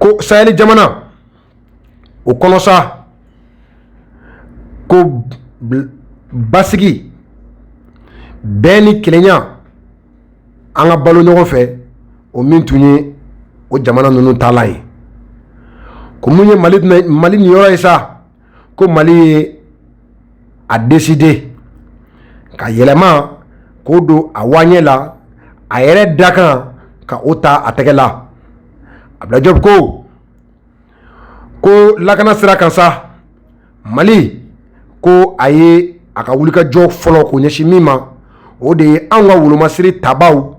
ko Sahel jamana o kono sa ko basigi beni kelenya anga balo ɲɔgɔn fɛ o min tun ye o jamana ninnu taala ye ko mun ye Mali ni yɔrɔ ye sa ko Mali ye a décidé ka yɛlɛma k'o don a waɲɛ la a yɛrɛ dakan ka o ta a tɛgɛ la. Abdoulaye Diop ko lakana sira kan sa Mali ko a ye a ka wulikajɔ fɔlɔ k'o ɲɛsin min ma o de ye anw ka wolomasiri tabaw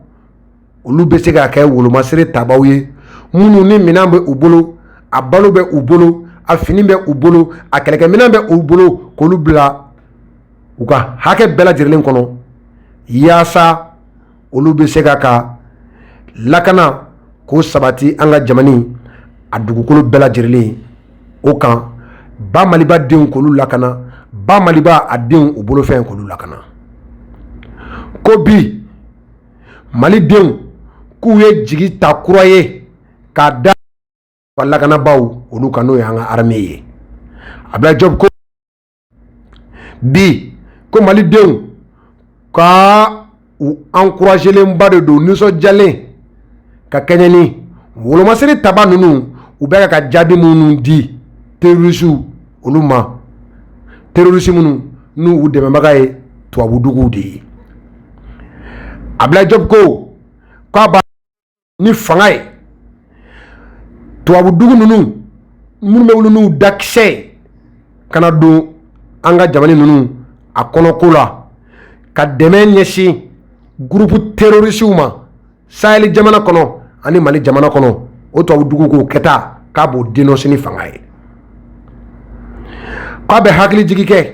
olu bɛ se ka kɛ wolomasiri tabaw ye minnu ni minɛn bɛ u bolo a balo bɛ u bolo a fini bɛ u bolo a kɛlɛkɛminɛn bɛ u bolo k'olu bila u ka hakɛ bɛɛ lajɛlen kɔnɔ yaasa olu bɛ se ka lakana k'o sabati an ka jamana a dugukolo bɛɛ lajɛlen o kan ba Maliba denw k'olu lakana ba Maliba a denw u bolofɛn k'olu lakana ko bi Mali denw k'u ye jigi ta kura ye k'a da lakanabaw olu kan n'o ye an ka armée ye. Abdoulaye Diop ko bi ko Mali denw ka u encouragelenba de don nisɔndiyalen ka kɛɲɛ ni wolomasiri taba ninnu u bɛ ka jaabi minnu di terrorisiw olu ma terrorisi minnu n'u u dɛmɛbaga ye tubabuduguw de ye. Abdoulaye Diop ko k'a b'a ni fanga ye tubabudugu ninnu minnu bɛ wuli n'u dakisɛ ye kana don an ka jamana ninnu a kɔnɔko la ka dɛmɛ ɲɛsin groupe terrorisiw ma Sahel jamana kɔnɔ ani Mali jamana kɔnɔ o tubabudugu k'o kɛta k'a b'o dénoncer ni fanga ye. K'a bɛ hakili jigi kɛ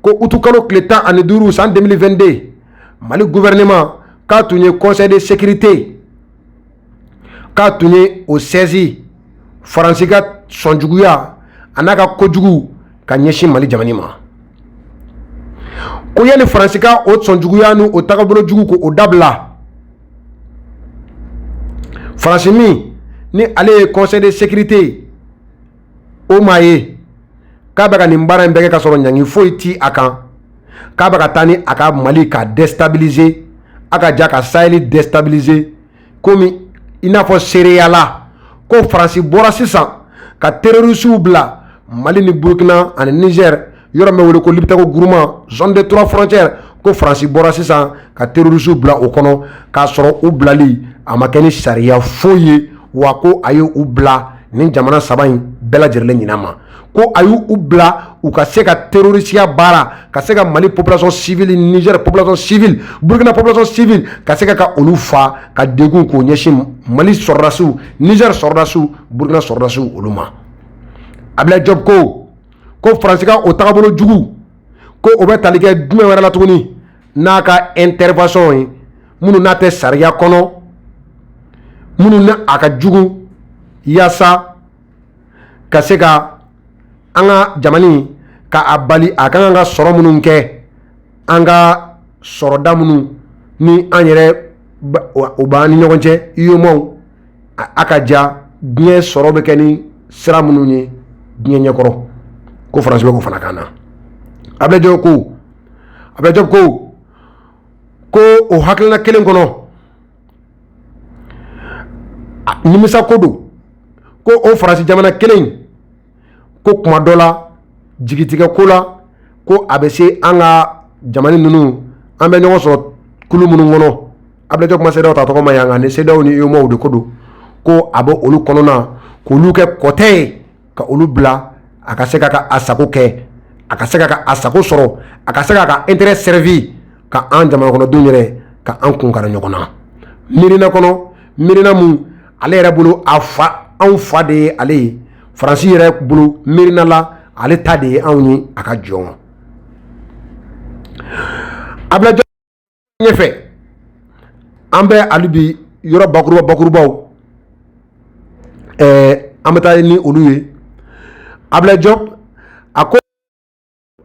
ko utu kalo tile 15 san 2022 Mali gouvernement k'a tun ye conseil de sécurité k'a tun ye o saisi Faransi ka sɔnjuguya a n'a ka kojugu ka ɲɛsin Mali jamana ma ko yanni Faransi ka o sɔnjuguya ni o tagabolo jugu ko o dabila Faransi min ni ale ye conseil de sécurité o maa ye k'a bɛ ka nin baara in bɛɛ kɛ ka sɔrɔ ɲangi foyi ti a kan k'a bɛ ka taa ni a ka Mali ka déstabiliser a ka ja ka Sahel déstabiliser komi i n'a fɔ seereya la ko Faransi bɔra sisan ka terrorisiw bila Mali ni Burkina ani Niger yɔrɔ min bɛ wele ko Liptako groupement zone des 3 frontières ko Faransi bɔra sisan ka terrorisiw bila o kɔnɔ k'a sɔrɔ u bilali a ma kɛ ni sariya foyi ye wa ko a ye u bila nin jamana saba in bɛɛ lajɛlen ɲinɛ ma ko a y'u bila u ka se ka terrorisiya baara ka se ka Mali population civile Niger population civile Burkina population civile ka se ka olu fa ka degun k'o ɲɛsin Mali sɔrɔdasiw Niger sɔrɔdasiw Burkina sɔrɔdasiw olu ma. Abdoulaye Diop ko Faransi ka o tagabolo jugu ko o bɛ tali kɛ jumɛn wɛrɛ la tuguni n'a ka intervention ye minnu n'a tɛ sariya kɔnɔ minnu ni a ka jugu yaasa ka se ka an ka jamana ka a bali a kan ka sɔrɔ minnu kɛ an ka sɔrɔda minnu ni an yɛrɛ o b'an ni ɲɔgɔn cɛ UEMOA a ka ja diɲɛ sɔrɔ bɛ kɛ ni sira minnu ye diɲɛ ɲɛkɔrɔ ko Faransi bɛ k'o fana kan na. Abdoulaye Diop ko o hakilina kelen kɔnɔ nimisa ko don ko o Faransi jamana kelen ko kuma dɔ la jigitigɛ ko la ko a bɛ se an ka jamana ninnu an bɛ ɲɔgɔn sɔrɔ kulu minnu kɔnɔ Abdoulaye Diop ma CEDEAO ta tɔgɔ ma yan nka ni CEDEAO ni UEMOA de ko don ko a bɛ olu kɔnɔna k'olu kɛ kɔtɛ ye ka olu bila a ka se ka a sago kɛ a ka se ka a sago sɔrɔ a ka se ka intérêt servi ka an jamana kɔnɔdenw yɛrɛ ka an kun kari ɲɔgɔn na miirina kɔnɔ miirina mun ale yɛrɛ bolo anw fa de ye ale ye Faransi yɛrɛ bolo miirina la ale ta de ye anw ye a ka jɔn. Abdoulaye Diop ɲɛfɛ an bɛ hali bi yɔrɔ bakurubaw an bɛ taa ni olu ye. Abdoulaye Diop a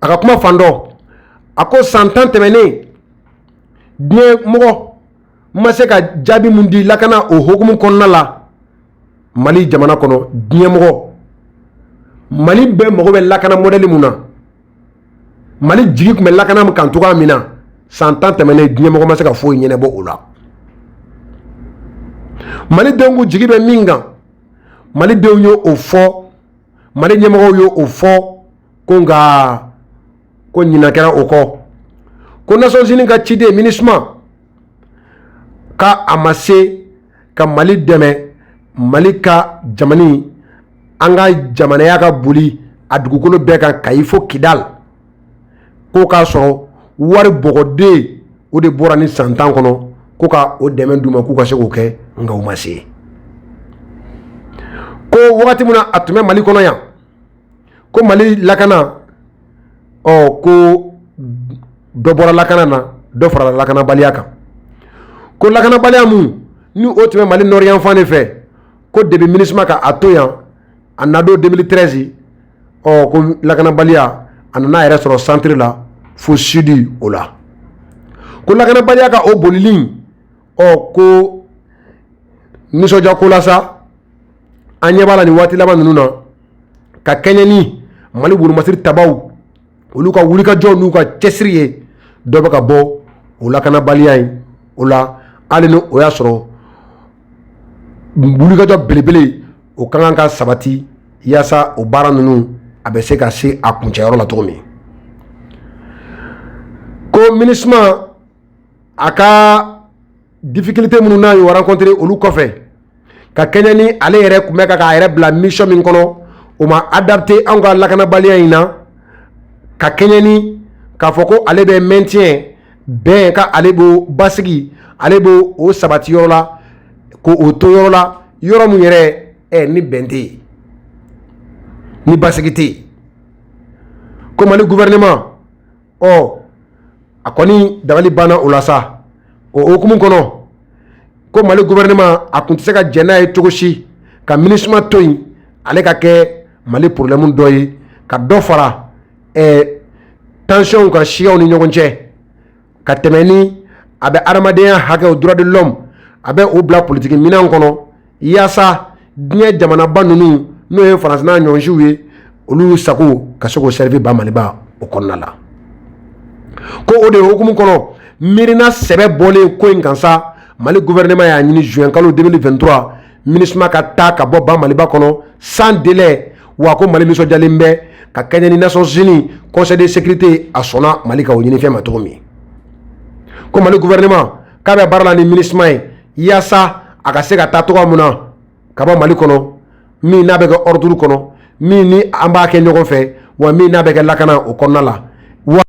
ka kuma fan dɔ a ko san 10 tɛmɛnen diɲɛ mɔgɔ ma se ka jaabi mun di lakana o hokumu kɔnɔna la Mali jamana kono diɲɛmɔgɔ Mali bɛ mago bɛ lakana modèle mun na Mali jigi kun bɛ lakana mun kan togoya min na san 10 tɛmɛnen diɲɛmɔgɔ ma se ka foyi ɲɛnabɔ o la Mali denw kun jigi bɛ min kan Mali denw yo o fɔ Mali ɲɛmɔgɔw yo o fɔ ko nka ko ɲina kɛra o kɔ ko Nations Unies ka ciden MINUSMA ka a ma se ka Mali dɛmɛ Mali ka jamani an ka jamanaya ka boli a dugukolo bɛɛ kan Kayi fo Kidal ko k'a sɔrɔ wari bɔgɔden o de bɔra ni san 10 kɔnɔ ko ka o dɛmɛ d'u ma k'u ka se k'o kɛ nka u ma se ko wagati mun na a tun bɛ Mali kɔnɔ yan ko Mali lakana ko dɔ bɔra lakana na dɔ farala lakanabaliya kan ko lakanabaliya mun ni o tun bɛ Mali nord yanfan de fɛ ko depuis MINUSMA ka a to yan a nado 2013 ko lakanabaliya a nana yɛrɛ sɔrɔ centre la fo sud o la ko lakanabaliya ka o bolili ko nisɔndiya ko la sa an ɲɛ b'a la nin waati laban ninnu na ka kɛɲɛ ni Mali wolomasiri tabaw olu ka wulikajɔ n'u ka cɛsiri ye dɔ bɛ ka bɔ o lakanabaliya in o la hali ni o y'a sɔrɔ wulikajɔ belebele o ka kan ka sabati yaasa o baara ninnu a bɛ se ka se a kuncɛyɔrɔ la cogo min ko MINUSMA a ka difficulté minnu n'a y'o rencontré olu kɔfɛ ka kɛɲɛ ni ale yɛrɛ kun bɛ ka k'a yɛrɛ bila mission min kɔnɔ o ma adapté anw ka lakanabaliya in na ka kɛɲɛ ni k'a fɔ ko ale bɛ maintien bɛn ka ale b'o basigi ale b'o o sabati yɔrɔ la ko o to yɔrɔ la yɔrɔ mun yɛrɛ ni bɛn tɛ yen ni basigi tɛ yen ko Mali gouvernement a kɔni dabali banna o la sa o hukumu kɔnɔ ko Mali gouvernement a kun tɛ se ka jɛn n'a ye cogo si ka MINUSMA to yen ale ka kɛ Mali problème dɔ ye ka dɔ fara tension kan siyaw ni ɲɔgɔn cɛ ka tɛmɛ ni a bɛ adamadenya hakɛw droit de l'homme a bɛ o bila politique minɛn kɔnɔ yaasa diɲɛ jamanaba ninnu n'o ye faransi n'a ɲɔgɔnsiw ye olu sago ka se k'o servir ba Maliba o kɔnɔna la ko o de hukumu kɔnɔ miirina sɛbɛ bɔlen ko in kan sa Mali gouvernement y'a ɲini juin kalo 2023 MINUSMA ka taa ka bɔ ba Maliba kɔnɔ sans délai wa ko Mali nisɔndiyalen bɛ ka kɛɲɛ ni Nations Unies Conseil de sécurité a sɔnna Mali ka o ɲini fɛn ma cogo min ko Mali gouvernement k'a bɛ baara la ni MINUSMA ye yaasa a ka se ka taa cogoya mun na ka bɔ Mali kɔnɔ min n'a bɛ kɛ ordre kɔnɔ min ni an b'a kɛ ɲɔgɔn fɛ wa min n'a bɛ kɛ lakana o kɔnɔna la wa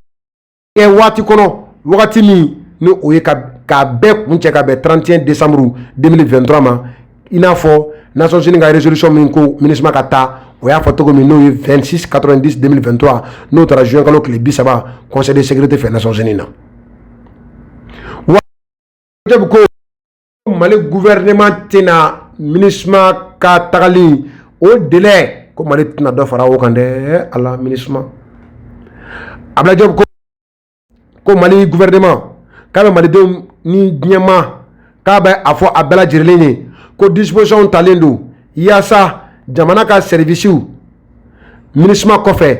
kɛ waati kɔnɔ wagati min ni o ye k'a bɛɛ kun cɛ ka bɛn 31 décembre 2023 ma i n'a fɔ Nations Unies ka résolution min ko MINUSMA ka taa o y'a fɔ cogo min n'o ye 26/90 2023 n'o taara juin kalo tile 30 Conseil de sécurité fɛ Nations Unies na wa ko Mali gouvernement tɛna MINUSMA ka tagali o délai ko Mali tɛna dɔ fara o kan dɛ ala MINUSMA Abdoulaye Diop ko Mali gouvernement k'a bɛ malidenw ni diɲɛma k'a bɛ a fɔ a bɛɛ lajɛlen ye ko disposition talen don yaasa jamana ka servisiw MINUSMA kɔfɛ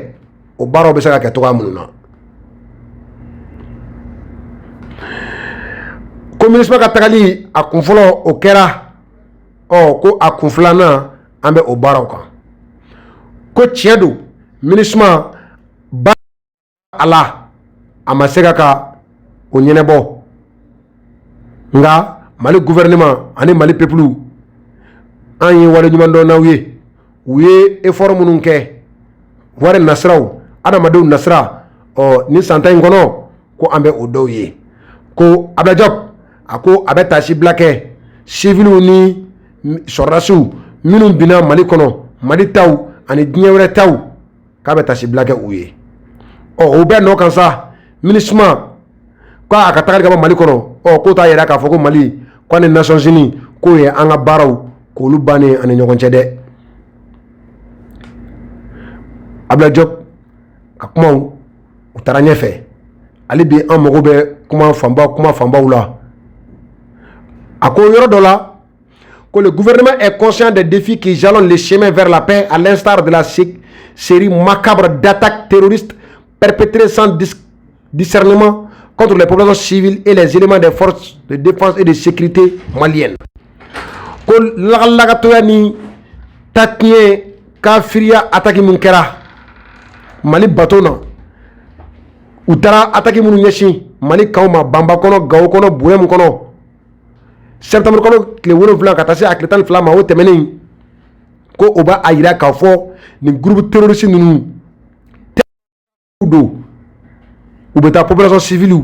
o baaraw bɛ se ka kɛ cogoya minnu na ko MINUSMA ka tagali a kun fɔlɔ o kɛra ko a kun filanan an bɛ o baaraw kan ko tiɲɛ don MINUSMA ba a la a ma se ka o ɲɛnabɔ nka Mali gouvernement ani Mali peuple an ye wale ɲuman dɔn n'aw ye u ye effort minnu kɛ wari nasiraw adamadenw nasira ni san 10 in kɔnɔ ko an bɛ o dɔw ye ko Abdoulaye Diop a ko a bɛ taasibila kɛ civils ni sɔrɔdasiw minnu binna Mali kɔnɔ Mali taw ani diɲɛ wɛrɛ taw k'a bɛ taasibila kɛ u ye o bɛɛ nɔ kan sa MINUSMA k'a ka tagali ka bɔ Mali kɔnɔ k'o t'a yɛrɛ k'a fɔ ko Mali ko ani Nations Unies k'o ye an ka baaraw k'olu bannen ani ɲɔgɔn cɛ dɛ Abdoulaye Diop ka kumaw u taara ɲɛfɛ ale bi an mago bɛ kuma fanbaw la a ko yɔrɔ dɔ la que le gouvernement est conscient des défis qui jalonnent les chemins vers la paix, à l'instar de la série macabre d'attaques terroristes perpétrées sans discernement contre les populations civiles et les éléments des forces de défense et de sécurité maliennes. Que lagalagatoya ni takye kafiria attaque munkera Mali batona utara attaque munu nyeshi Mali kauma bamba kono gawo kono buem kono septembre kono kle wono vla katase akletan flama o temeni ko oba ayira ka fo ni groupe terroriste nunu do ubeta population civile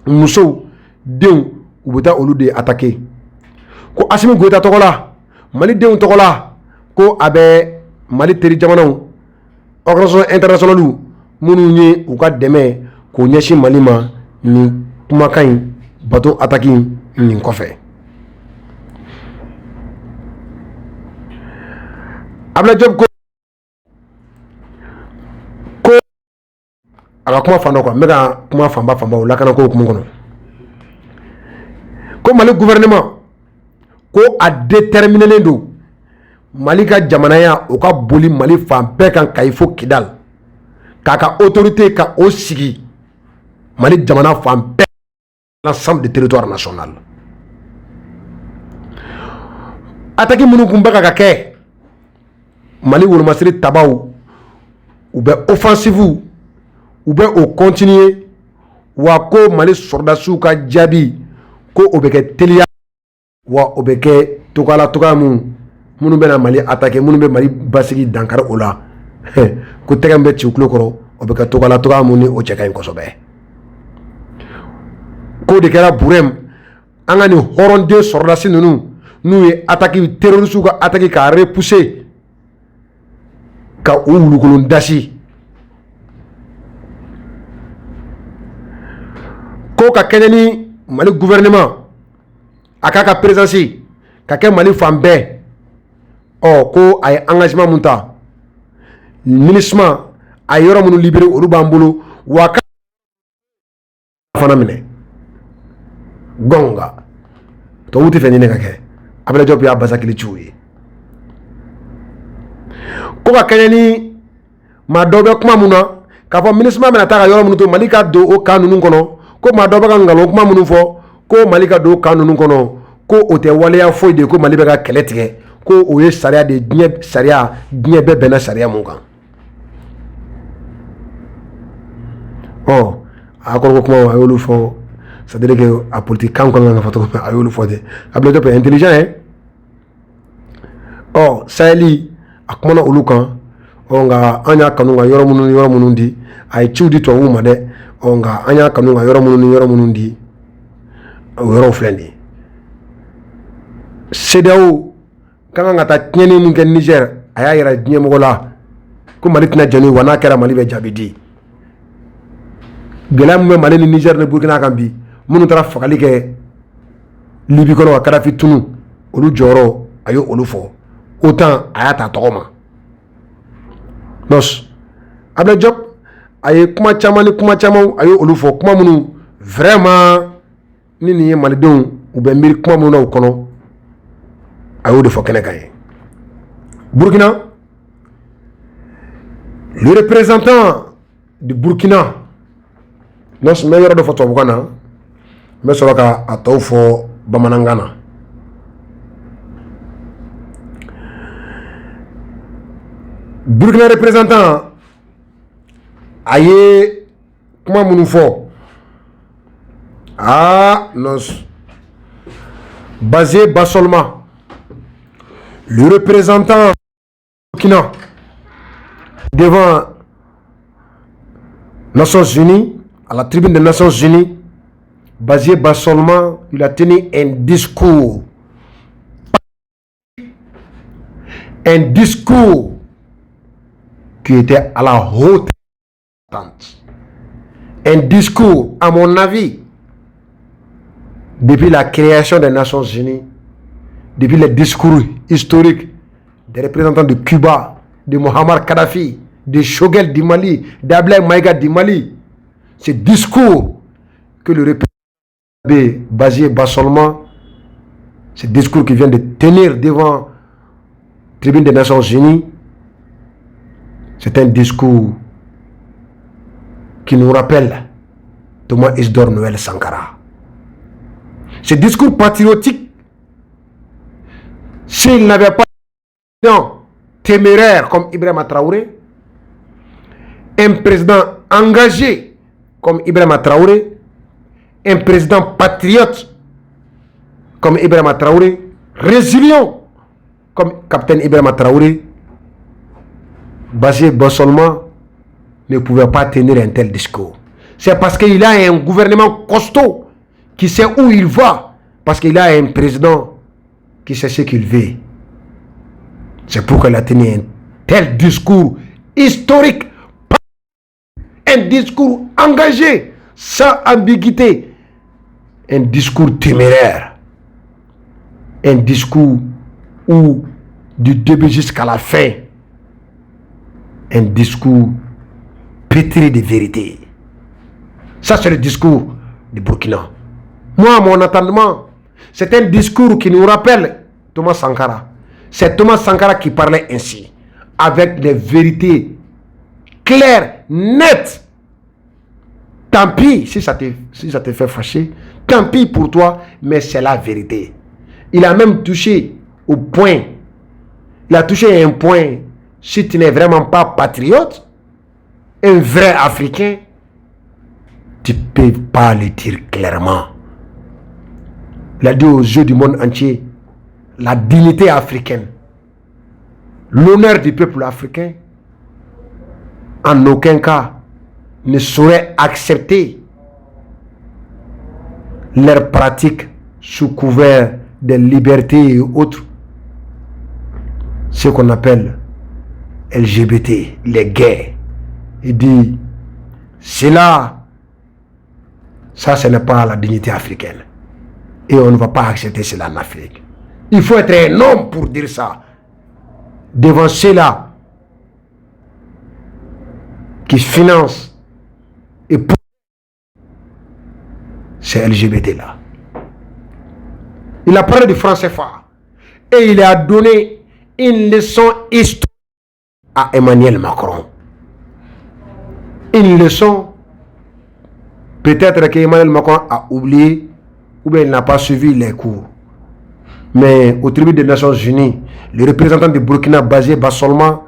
muso den ubeta olude attaquer ko Assimi Goïta togola Mali den togola ko abe Mali teri jamanaw organisation internationale munu nye u ka dɛmɛ ko ɲɛsin Mali ma ni kumakan bateau attaque nin kɔfɛ. Abdoulaye Diop ko a ka kuma fan dɔ quoi, n bɛ ka kuma fanba o lakana ko hukumu kɔnɔ. Ko Mali gouvernement ko a déterminelen don Mali ka jamanaya o ka boli Mali fan bɛɛ kan ka i fo Kidal k'a ka autorité ka o sigi Mali jamana fan bɛɛ l'ensemble du territoire national. Attaque minnu kun bɛ ka kɛ Mali wolomasiri tabaw u bɛ offensive u bɛ o continuer wa ko Mali soldats ka jaabi ko o bɛ kɛ teliya wa o bɛ kɛ togoya minnu bɛna Mali attaquer minnu bɛ Mali basigi dankari o la ko tɛgɛ min bɛ ci u tulo kɔrɔ o bɛ kɛ togoya minnu ni o cɛ ka ɲi kosɛbɛ. Ko de kɛra Burem an ka nin hɔrɔnden soldats ninnu n'u ye attaque terroristes ka attaque k'a repousser ka u wulukolon dasi ko ka kɛɲɛ ni Mali gouvernement a k'a ka présence ka kɛ Mali fan bɛɛ ko a ye engagement mun ta MINUSMA a ye yɔrɔ minnu libéré olu b'an bolo wa ka fana minɛ gonga tubabu tɛ fɛ nin de ka kɛ Abdoulaye Diop y'a basakili ciw ye ko ka kɛɲɛ ni maa dɔ bɛ kuma mun na k'a fɔ MINUSMA bɛna taa ka yɔrɔ minnu to Mali ka don o kan ninnu kɔnɔ ko maa dɔ bɛ ka nkalon kuma minnu fɔ ko Mali ka don o kan ninnu kɔnɔ ko o tɛ waleya foyi de ko Mali bɛ ka kɛlɛ tigɛ ko o ye sariya de diɲɛ sariya diɲɛ bɛɛ bɛnna sariya mun kan. A ko kuma a y'olu fɔ c'est-à-dire que a politique kan kan ka fɔ cogo min a y'olu fɔ de Abdoulaye Diop est intelligent Saheli a kumana olu kan nka an y'a kanu ka yɔrɔ minnu di a ye ciw di tubabuw ma dɛ nka an y'a kanu ka yɔrɔ minnu di o yɔrɔw filɛ nin ye. CEDEAO kan ka taa tiɲɛni min kɛ Niger a y'a yira diɲɛ mɔgɔ la ko Mali tɛna jɛn n'o ye wa n'a kɛra Mali bɛ jaabi di. Gɛlɛya min bɛ Mali ni Niger ni Burkina kan bi minnu taara fagali kɛ Libi kɔnɔ ka Kadafi tunu olu jɔyɔrɔ a ye olu fɔ autant a y'a ta tɔgɔ ma. Donc Abdoulaye Diop a ye kuma caman a ye olu fɔ kuma minnu vraiment ni nin ye malidenw u bɛ miiri kuma minnu na u kɔnɔ a y'o de fɔ kɛnɛ kan ye. Burkina, le représentant du Burkina non n bɛ yɔrɔ dɔ fɔ tubabukan na n bɛ sɔrɔ ka a tɔw fɔ bamanankan na. Burkina représentant a ye kuma minnu fɔ non basé bas seulement le représentant Burkina devant Nations Unies à la tribune des Nations Unies basé bas seulement il a tenu un discours qui était à la haute attente. Un discours, à mon avis, depuis la création des Nations Unies, depuis les discours historiques des représentants de Cuba, de Muammar Kadhafi, de Choguel du Mali, d'Ablaye Maïga du Mali, ce discours que le représentant basé bas seulement Ce discours qu'il vient de tenir devant la tribune des Nations Unies, c'est un discours qui nous rappelle Thomas Isidore Noël Sankara. Ce discours patriotique, s'il n'avait pas un président téméraire comme Ibrahima Traoré, un président engagé comme Ibrahima Traoré, un président patriote comme Ibrahima Traoré, résilient comme capitaine Ibrahima Traoré, Basé Bossolman ne pouvait pas tenir un tel discours. C'est parce qu'il a un gouvernement costaud qui sait où il va, parce qu'il a un président qui sait ce qu'il veut. C'est pourquoi il a tenu un tel discours historique, un discours engagé, sans ambiguïté, un discours téméraire, un discours où du début jusqu'à la fin, un discours pétri de vérité. Ça, c'est le discours du Burkina. Moi, mon entendement, c'est un discours qui nous rappelle Thomas Sankara. C'est Thomas Sankara qui parlait ainsi, avec des vérités claires, nettes. Tant pis si ça te fait fâcher, tant pis pour toi, mais c'est la vérité. Il a même touché au point, il a touché à un point, si tu n'es vraiment pas patriote, un vrai Africain, tu ne peux pas le dire clairement. Il a dit aux yeux du monde entier, la dignité africaine, l'honneur du peuple africain, en aucun cas, ne saurait accepter leurs pratiques sous couvert de liberté et autres, ce qu'on appelle LGBT, les gays. Il dit, cela, ça ce n'est pas la dignité africaine. Et on ne va pas accepter cela en Afrique. Il faut être un homme pour dire ça. Devant ceux-là qui financent et pour ces LGBT-là. Il a parlé du franc CFA et il a donné une leçon historique à Emmanuel Macron. Une leçon, peut-être qu'Emmanuel Macron a oublié ou bien il n'a pas suivi les cours. Mais au tribunal des Nations Unies, le représentant du Burkina Basé Bossolman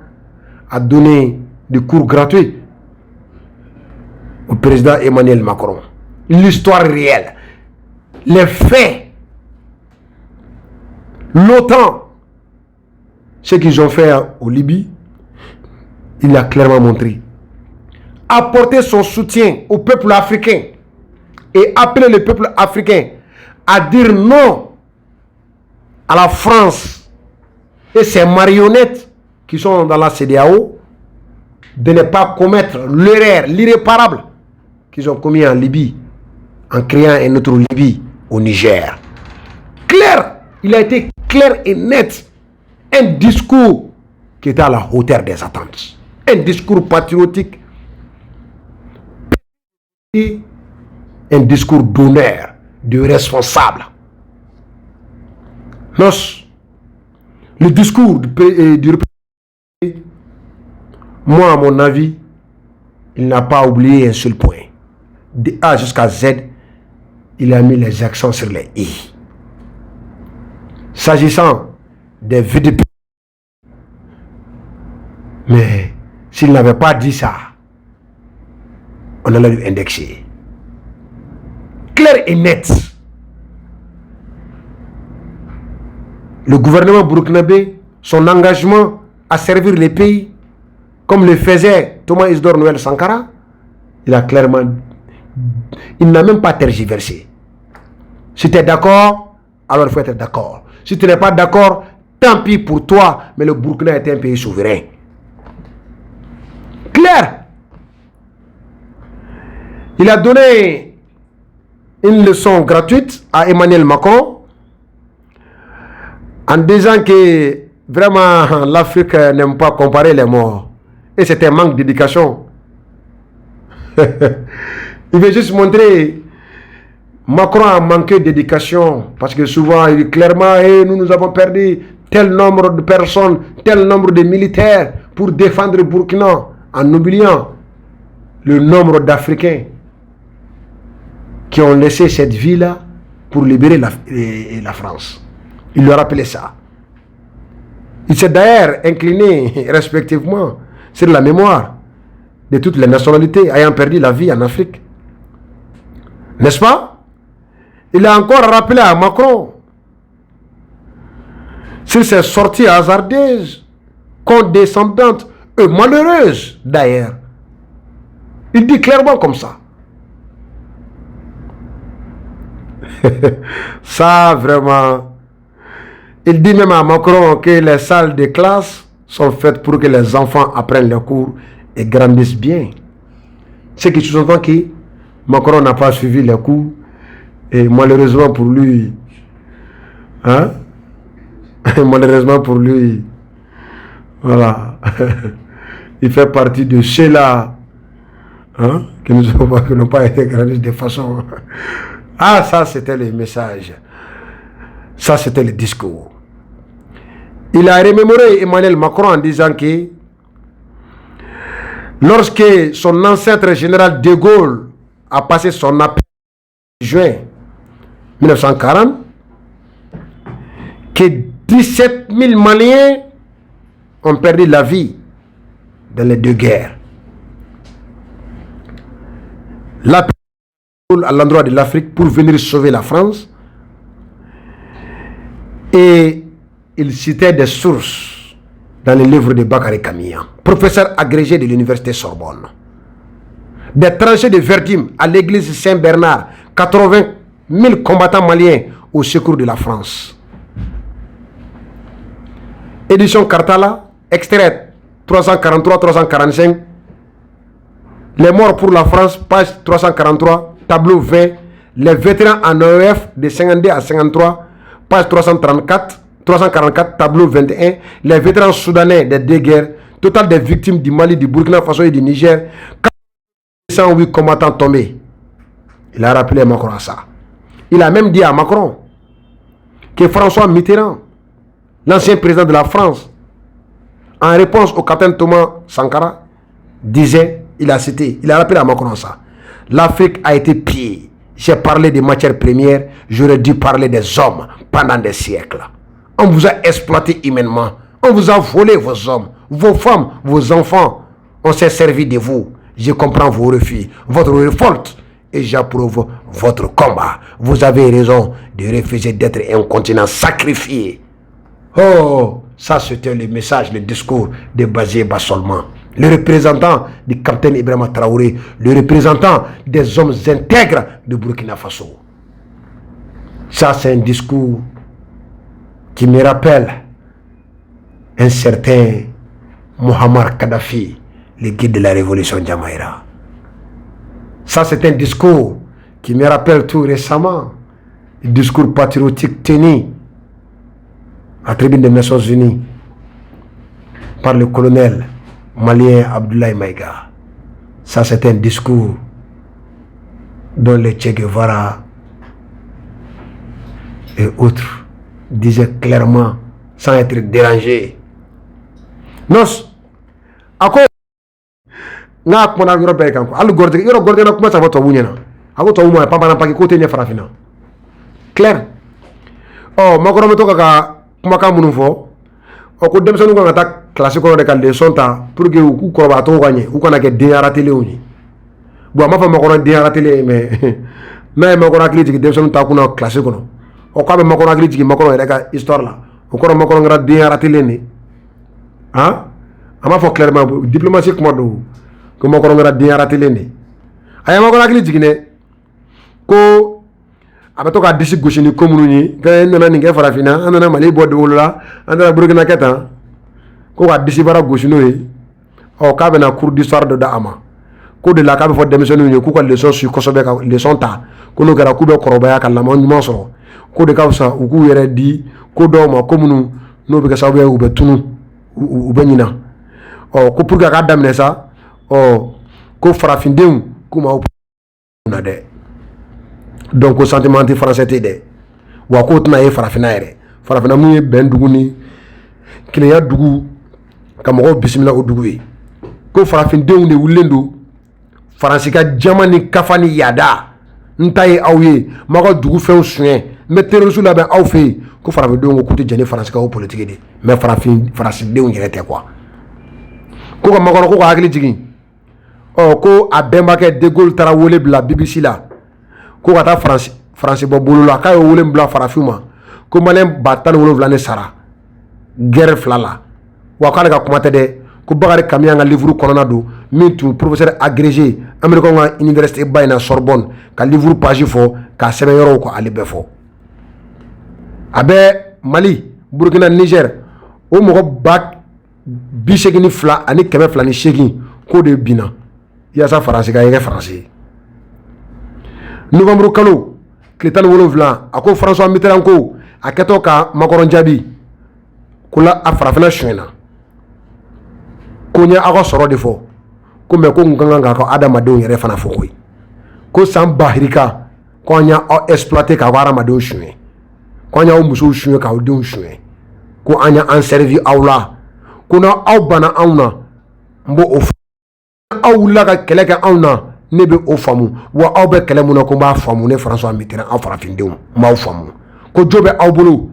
a donné des cours gratuits au président Emmanuel Macron. L'histoire réelle, les faits, l'OTAN, ce qu'ils ont fait au Libye, il a clairement montré. Apporter son soutien au peuple africain et appeler le peuple africain à dire non à la France et ses marionnettes qui sont dans la CEDEAO, de ne pas commettre l'erreur, l'irréparable qu'ils ont commis en Libye, en créant un autre Libye au Niger. Clair, il a été clair et net. Un discours qui était à la hauteur des attentes. Un discours patriotique. Et un discours d'honneur, de responsable. Le discours du représentant, moi à mon avis, il n'a pas oublié un seul point. De A jusqu'à Z, il a mis les accents sur les I. S'agissant des VDP, mais s'il n'avait pas dit ça, on allait lui indexer. Clair et net. Le gouvernement burkinabé, son engagement à servir les pays, comme le faisait Thomas Isidore Noël Sankara, il a clairement, il n'a même pas tergiversé. Si tu es d'accord, alors il faut être d'accord. Si tu n'es pas d'accord, tant pis pour toi, mais le Burkina est un pays souverain. Clair. Il a donné une leçon gratuite à Emmanuel Macron en disant que vraiment l'Afrique n'aime pas comparer les morts. Et c'est un manque d'éducation. Il veut juste montrer Macron a manqué d'éducation parce que souvent il dit clairement nous avons perdu tel nombre de personnes, tel nombre de militaires pour défendre le Burkina, en oubliant le nombre d'Africains qui ont laissé cette ville-là pour libérer la France. Il leur rappelait ça. Il s'est d'ailleurs incliné respectivement sur la mémoire de toutes les nationalités ayant perdu la vie en Afrique. N'est-ce pas? Il a encore rappelé à Macron sur ses sorties hasardeuses, condescendantes et malheureuses d'ailleurs. Il dit clairement comme ça. Ça vraiment. Il dit même à Macron que les salles de classe sont faites pour que les enfants apprennent les cours et grandissent bien. Ce qui sous-entend que Macron n'a pas suivi les cours et malheureusement pour lui, malheureusement pour lui, voilà, il fait partie de ceux-là qui n'ont pas été grandis de façon... Ah, ça c'était le message. Ça c'était le discours. Il a remémoré Emmanuel Macron en disant que lorsque son ancêtre général de Gaulle a passé son appel en juin 1940, que 17 000 Maliens ont perdu la vie dans les deux guerres. L'appel à l'endroit de l'Afrique pour venir sauver la France. Et il citait des sources dans les livres de Bakary Kamia, professeur agrégé de l'université Sorbonne. Des tranchées de Verdim à l'église Saint-Bernard, 80 000 combattants maliens au secours de la France. Édition Cartala, extrait 343-345. Les morts pour la France, page 343, tableau 20. Les vétérans en OEF de 52 à 53, page 344, tableau 21. Les vétérans soudanais des deux guerres, total des victimes du Mali, du Burkina Faso et du Niger, 408 combattants tombés. Il a rappelé Macron à ça. Il a même dit à Macron que François Mitterrand, l'ancien président de la France, en réponse au capitaine Thomas Sankara, disait, il a cité, il a rappelé à Macron ça. L'Afrique a été pillée. J'ai parlé des matières premières, j'aurais dû parler des hommes pendant des siècles. On vous a exploité humainement. On vous a volé vos hommes, vos femmes, vos enfants. On s'est servi de vous. Je comprends vos refus, votre révolte et j'approuve votre combat. Vous avez raison de refuser d'être un continent sacrifié. Oh, ça c'était le message, le discours de Bazé Bassolman, le représentant du capitaine Ibrahima Traoré, le représentant des hommes intègres de Burkina Faso. Ça c'est un discours qui me rappelle un certain Muammar Kadhafi, le guide de la révolution Jamaïra. Ça c'est un discours qui me rappelle tout récemment le discours patriotique tenu à la tribune des Nations Unies par le colonel malien Abdoulaye Maïga. Ça c'est un discours dont le Che Guevara et autres disaient clairement sans être dérangés. Nos ako nga kuma yoro be kan ko al gorde yoro gorde na kuma sa to wunya na ako to wunya papa na paki ko te nya farafina clair. Oh makoro me to ka kuma ka munu fo o ko dem sonu ko ngata classe ko de kan leçon ta pour que ku ko ba to gagner ku kana ke de aratelé oni bo ma fa makoro de aratelé mais na makoro akli dem sonu ta ku na classe ko no o ko be makoro akli makoro de ka histoire la o ko makoro ngara de aratelé ni ama fo clairement diplomatie ko do ko makoro ngara de aratelé ni ay makoro akli jigine ko abato ka disi gosi ni komunu ni ga nana ni ga farafina anana mali bodo wala andara burkina keta ko ka disi bara gosi no e o ka be na cours d'histoire de dama ko de la ka be fo démissionner ni ko ko leçon su ko sobe ka leçon ta ko no gara ku be korobaya ka la mo nyuma soro ko de ka sa ku yere di ko do ma komunu no be ka sabu ya ube tunu ube nyina o ko pour ka damne sa o ko farafindem kuma na de donc ko sentiment anti français te dɛ wa ko tɛna ye farafina yɛrɛ farafina mun ye bɛn dugu ni kelenya dugu ka mɔgɔw bisimila o dugu ye ko farafindenw de wulilen don faransi ka jama ni kafa ni yaada n ta ye aw ye ma ka dugu fɛnw suɲɛ n bɛ terroriste labɛn aw fɛ yen ko farafindenw ko k'u tɛ jɛn ni faransi ka o politique de mais faransidenw yɛrɛ tɛ quoi ko ka makɔnɔ ko ka hakili jigin ko a bɛnbakɛ de Gaulle taara wele bila BBC la ko ka taa faransi bɔ bolo la k'a ye wele bila farafinw ma ko maliyɛn 17,000 ne sara guerre 2 la wa k'ale ka kuma tɛ dɛ ko Bakari Kamiya ka livre kɔnɔna don min tun professeur agrégé américain ka université ba in na Sorbonne ka livre page fɔ k'a sɛbɛn yɔrɔw ko ale bɛɛ fɔ a bɛ Mali Burkina Niger o mɔgɔ 82 ani 208 k'o de binna yaasa faransi ka kɛ faransi ye novembre kalo tile 17 a ko François Mitterrand ko a kɛtɔ ka Macron jaabi ko la a farafina suɲɛna ko ɲɛ aw ka sɔrɔ de fɔ ko mɛ ko n ka kan k'a ka adamadenw yɛrɛ fana fɔ koyi ko san bahirika ko an y'aw exploiter k'aw ka adamadenw suɲɛ ko an y'aw musow suɲɛ k'aw denw suɲɛ ko an y'an servi aw la ko n'aw banna anw na n b'o fɔ aw wulila ka kɛlɛ kɛ anw na ne bɛ o faamu wa aw bɛ kɛlɛ mun na ko n b'a faamu ne François Mitterrand aw farafindenw n b'aw faamu ko jo bɛ aw bolo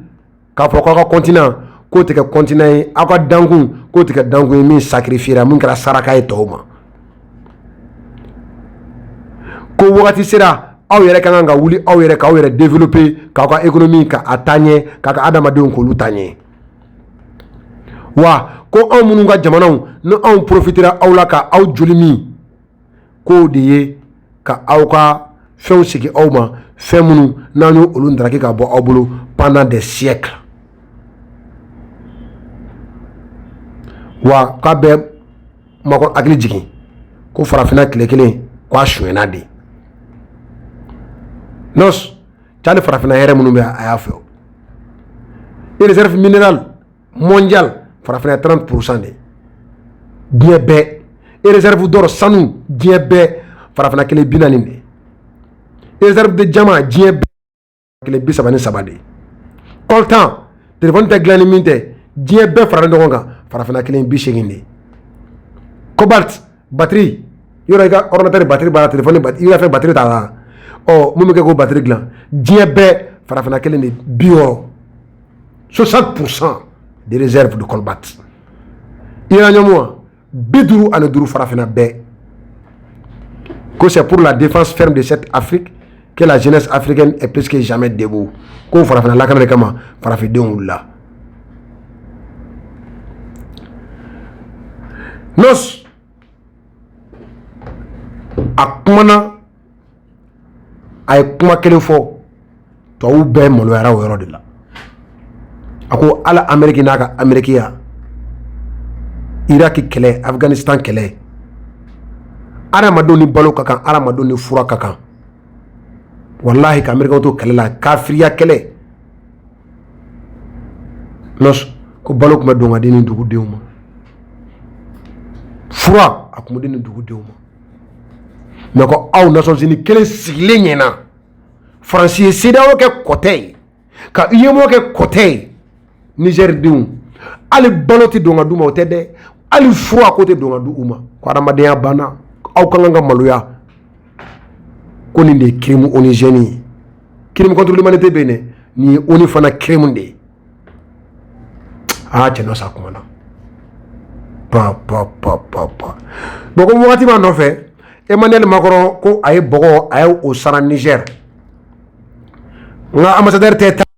k'a fɔ k'aw ka continent k'o tɛ kɛ continent ye aw ka dankun k'o tɛ kɛ dankun ye min sacrifiera min kɛra saraka ye tɔw ma ko wagati sera aw yɛrɛ ka kan ka wuli aw yɛrɛ k'aw yɛrɛ développer k'aw ka économie ka a taa ɲɛ k'a ka adamadenw k'olu taa ɲɛ wa ko anw minnu ka jamanaw ni anw profitera aw la ka aw joli min k'o de ye ka aw ka fɛnw sigi aw ma fɛn minnu n'an y'o olu ndaraki ka bɔ aw bolo pendant des siècles wa k'a bɛ makɔ hakili jigin ko farafina tile kelen k'a suɲɛna de nos cali farafina hɛrɛ minnu bɛ a y'a fɛ o réserve minérale mondiale farafina 30% de diɲɛ bɛɛ réserve d'or sanu diɲɛ bɛɛ farafina kelen 40 de réserve de jama diɲɛ bɛɛ kelen 33 de coltan téléphone tɛ dilan ni min tɛ diɲɛ bɛɛ faralen ɲɔgɔn kan farafina kelen 80 de cobalt batterie yɔrɔ i ka ordinateur batterie b'a la téléphone i b'a fɛ batterie t'a la mun bɛ kɛ k'o batterie dilan diɲɛ bɛɛ farafina kelen de 60% de réserve de cobalt uranium 55 farafina bɛɛ que c'est pour la défense ferme de cette Afrique que la jeunesse africaine est plus que jamais debout ko farafina lakana de kama farafindenw wulila nos a kumana a ye kuma kelen fɔ tubabuw bɛɛ maloyara o yɔrɔ de la a ko ala Amérique n'a ka Amérikiya Iraki kɛlɛ Afghanistan kɛlɛ adamadenw ni balo ka kan adamadenw ni fura ka kan wallahi ka Américain to kɛlɛ la kafiriya kɛlɛ nos ko balo tun bɛ don ka di ni dugudenw ma fura a tun bɛ di ni dugudenw ma mais ko aw Nations Unies kelen sigilen ɲɛna Faransi ye CEDEAO kɛ kɔtɛ ye ka UEMOA kɛ kɔtɛ ye Niger denw hali balo tɛ don ka d'u ma o tɛ dɛ hali fura ko tɛ don ka di u ma ko adamadenya banna aw ka kan ka maloya ko nin de ye crime onigène ye crime contre l'humanité bɛ yen dɛ nin ye ONU fana crime de ye cɛ dɔ sa kuma na bon ko wagati b'a nɔfɛ Emmanuel Macron ko a ye bɔgɔ a ye o sara Niger nka ambassadeur tɛ